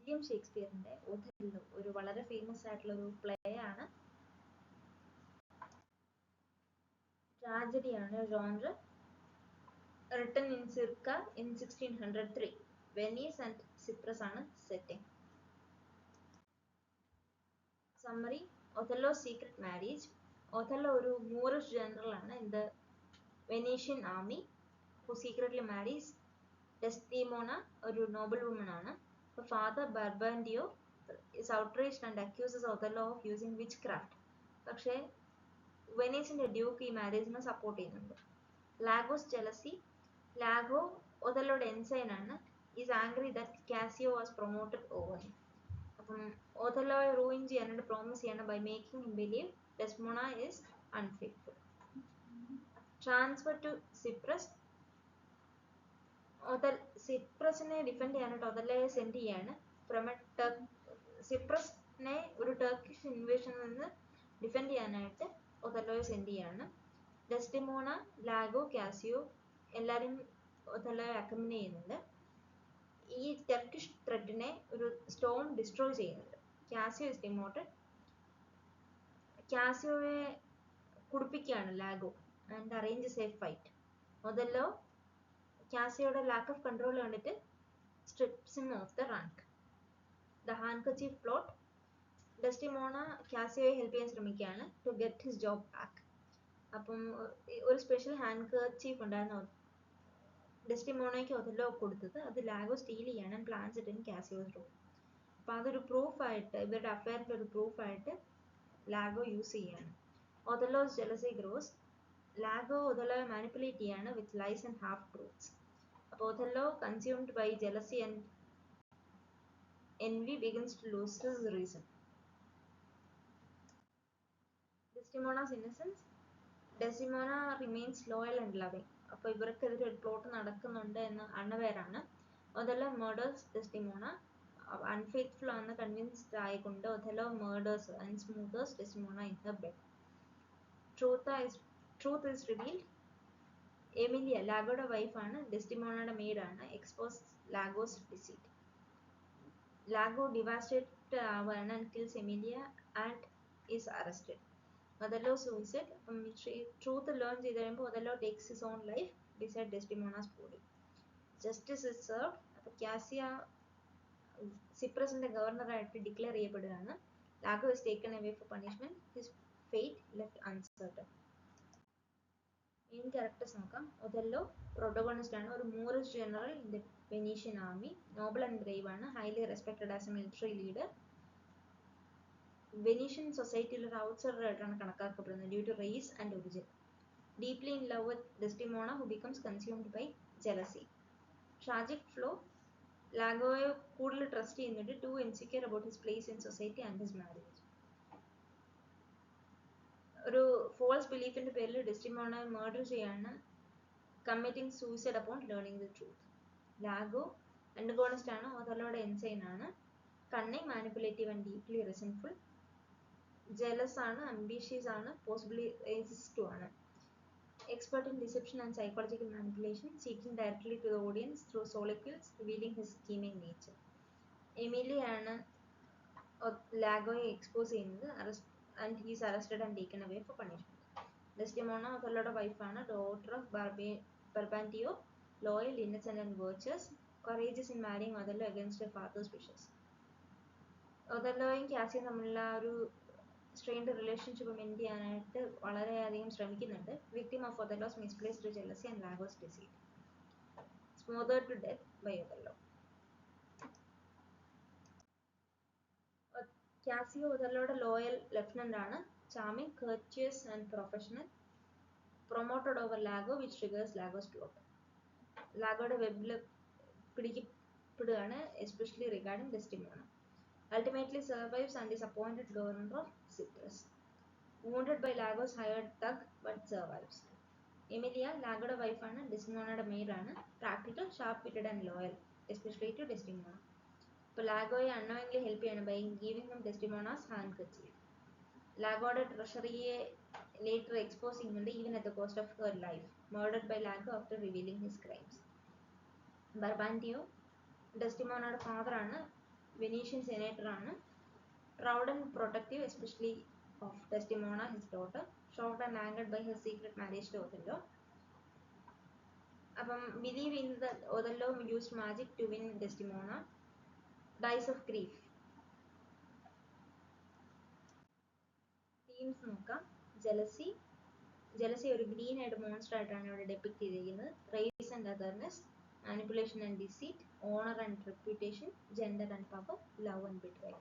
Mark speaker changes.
Speaker 1: William ഷേക്സ്പിയറിന്റെ Othello ഒരു വളരെ famous ആയിട്ടുള്ള ഒരു പ്ലേ ആണ്. ട്രാജഡിയാണ് genre. Written in circa in 1603. Venice and Cyprus ആണ് setting. Summary: Othello secret marriage. Othello ഒരു മൂറിഷ് ജനറൽ ആണ് in the Venetian army who secretly marries Desdemona, ഒരു നോബിൾ വുമൺ ആണ്. Father Brabantio is outraged and accuses Othello of using witchcraft. പക്ഷേ വെനീസിന്റെ duke ഈ മാരേജിനെ support ചെയ്യുന്നുണ്ട്. Lago's jealousy. ലാഗോ ഒഥല്ലോയുടെ എൻസൈൻ ആണ്. Is angry that Cassio was promoted over him. അപ്പം ഒഥല്ലോയെ റൂയിൻ ചെയ്യാനായിട്ട് പ്രോമിസ് ചെയ്യണം by making him believe Desdemona is unfaithful. Transfer to Cyprus. സിപ്രസിനെ ഡിഫെൻഡ് ചെയ്യാനായിട്ട് ഒഥല്ലോയെ സെൻഡ് ചെയ്യാണ്. സിപ്രസിനെ ഒരു ടർക്കിഷ് ഇൻവേഷനിൽ നിന്ന് ഡിഫെൻഡ് ചെയ്യാനായിട്ട് ഒഥല്ലോയെ സെൻഡ് ചെയ്യാണ്. ഡെസ്ഡിമോണ, ലാഗോ, കാസിയോ എല്ലാവരും ഒഥല്ലോയെ അക്കമ്പനി ചെയ്യുന്നുണ്ട്. ഈ ടർക്കിഷ് ത്രെഡിനെ ഒരു സ്റ്റോം ഡിസ്ട്രോയ് ചെയ്യുന്നുണ്ട്. Cassio is demoted. കാസിയോയെ കുടിപ്പിക്കുകയാണ് Lago and arranges a fight. Othello കാസിയോയുടെ ലാക്ക് ഓഫ് കൺട്രോൾ കണ്ടിട്ട് strips him off the rank. The handkerchief plot. Desdemona കാസിയോയെ ഹെൽപ്പ് ചെയ്യാൻ ശ്രമിക്കുകയാണ് to get his job back. അപ്പം ഒരു സ്പെഷ്യൽ ഹാൻകർച്ചീഫ് ഉണ്ടായിരുന്നു ഡെസ്ഡിമോണയ്ക്ക് ഒഥല്ലോ കൊടുത്തത്. അത് ലാഗോ സ്റ്റീൽ ചെയ്യാണ് പ്ലാൻസ് ഇട്ട് ഇൻ കാസിയോസ് റൂം. അപ്പം അതൊരു പ്രൂഫായിട്ട്, ഇവരുടെ അഫയറിൻ്റെ ഒരു പ്രൂഫായിട്ട് ലാഗോ യൂസ് ചെയ്യാണ്. ഒഥല്ലോസ് ജെലസി ഗ്രോസ്. ലാഗോ ഒഥല്ലോയെ മാനിപ്പുലേറ്റ് ചെയ്യാണ് with lies and half truths. അപ്പോൾ Othello consumed by jealousy and envy begins to lose his reason. Desdemona's innocence. Desdemona remains loyal and loving. അപ്പോൾ ഇവർക്കെതിരെ ഒരു പ്ലോട്ട് നടക്കുന്നുണ്ട് എന്ന് അണവേറാണ്. Othello murders Desdemona. അൺഫെയ്ത്ത്ഫുൾ ആണെന്ന് കൺവിൻസ്ഡ് ആയിക്കൊണ്ട് Othello murders and smothers Desdemona in her bed. Truth is revealed. Emilia ലാഗോയുടെ വൈഫാണ്, ഡെസ്ഡിമോണയുടെ മെയ്ഡാണ്. Expose Lago's deceit. Lago devastated ആവുകയാണ് and kills Emilia and is arrested. Othello suicide. Truth learn ചെയ്ത് കഴിയുമ്പോൾ Othello takes his own life beside Desdemona's body. Justice is served. അപ്പോൾ Cassio സിപ്രസിന്റെ ഗവർണറായിട്ട് ഡിക്ലെയർ ചെയ്യപ്പെടുകയാണ്. Lago is taken away for punishment. His fate left uncertain. Main characters നോക്കാം. Othello protagonist ആണ്, ഒരു Moorish general in the Venetian army. Noble and brave ആണ്, highly respected as a military leader. Venetian സൊസൈറ്റിയിൽ ഒരു outsider ആയിട്ടാണ് കണക്കാക്കപ്പെടുന്നത് due to race and origin. Deeply in love with Desdemona who becomes consumed by jealousy. Tragic flaw. ലാഗോയെ കൂടുതൽ trust ചെയ്യുന്നുണ്ട്, too insecure about his place in society and his marriage. ഒരു false ബിലീഫിന്റെ പേരിൽ ഡെസ്ഡിമോണയെ മർഡർ ചെയ്യാണ്, committing suicide upon learning the truth. Lago antagonist ആണ്, ഒഥല്ലോയുടെ എൻസൈൻ ആണ്. Cunning, manipulative and deeply resentful. Jealous ആണ്, അംബീഷ്യസ് ആണ്, പോസിബിളി റേസിസ്റ്റ് ആണ്. Expert in deception and psychological manipulation, seeking directly to the audience through soliloquies, revealing his scheming nature. Emily ആണ് ലാഗോയെ expose ചെയ്യുന്നത്, and he is arrested and taken away for punishment. Desdemona ഒഥല്ലോയുടെ വൈഫാണ്, daughter of Brabantio, loyal, innocent and virtuous, courageous in marrying Othello against her father's wishes. ഒഥല്ലോയും കാസിയും തമ്മിലുള്ള ഒരു strained relationship maintain ചെയ്യാനായിട്ട് വളരെയധികം ശ്രമിക്കുന്നുണ്ട്. Victim of Othello's misplaced jealousy and Lago's deceit. Smothered to death by Othello. Cassio ഒഥല്ലോയുടെ loyal lieutenant ആണ്, charming, courteous and professional, promoted over Lago which triggers Lago's plot. ലാഗോയുടെ വെബിൽ പിടിക്കപ്പെടുകയാണ്, especially regarding Desdemona. Ultimately survives and is appointed governor of Cyprus. Wounded by Lago's hired thug but survives. Emilia ലാഗോയുടെ വൈഫാണ്, ഡെസ്ഡിമോണയുടെ മെയ്ഡാണ്. Practical, sharp witted and loyal, especially to Desdemona. ഇപ്പോൾ ലാഗോയെ unknowingly help ചെയ്യണം by giving him Desdemona's handkerchief. ലാഗോയുടെ ട്രഷറിയെ later expose ചെയ്യുന്നുണ്ട്, even at the cost of her life. Murdered by Lago after revealing his crimes. Brabantio ഡെസ്ഡിമോണയുടെ ഫാദറാണ്, Venetian senator ആണ്. Proud and protective, especially of Desdemona, his daughter. Shocked and angered by her secret marriage to Othello. Believe in that Othello used magic to win Desdemona. Dies of grief. Themes നോക്കാം. Jealousy ഒരു green ആയിട്ട് monster ആയിട്ടാണ് ഇവിടെ depict ചെയ്തിരിക്കുന്നത്. Race and otherness, manipulation and deceit, honour and reputation, gender and power, love and betrayal.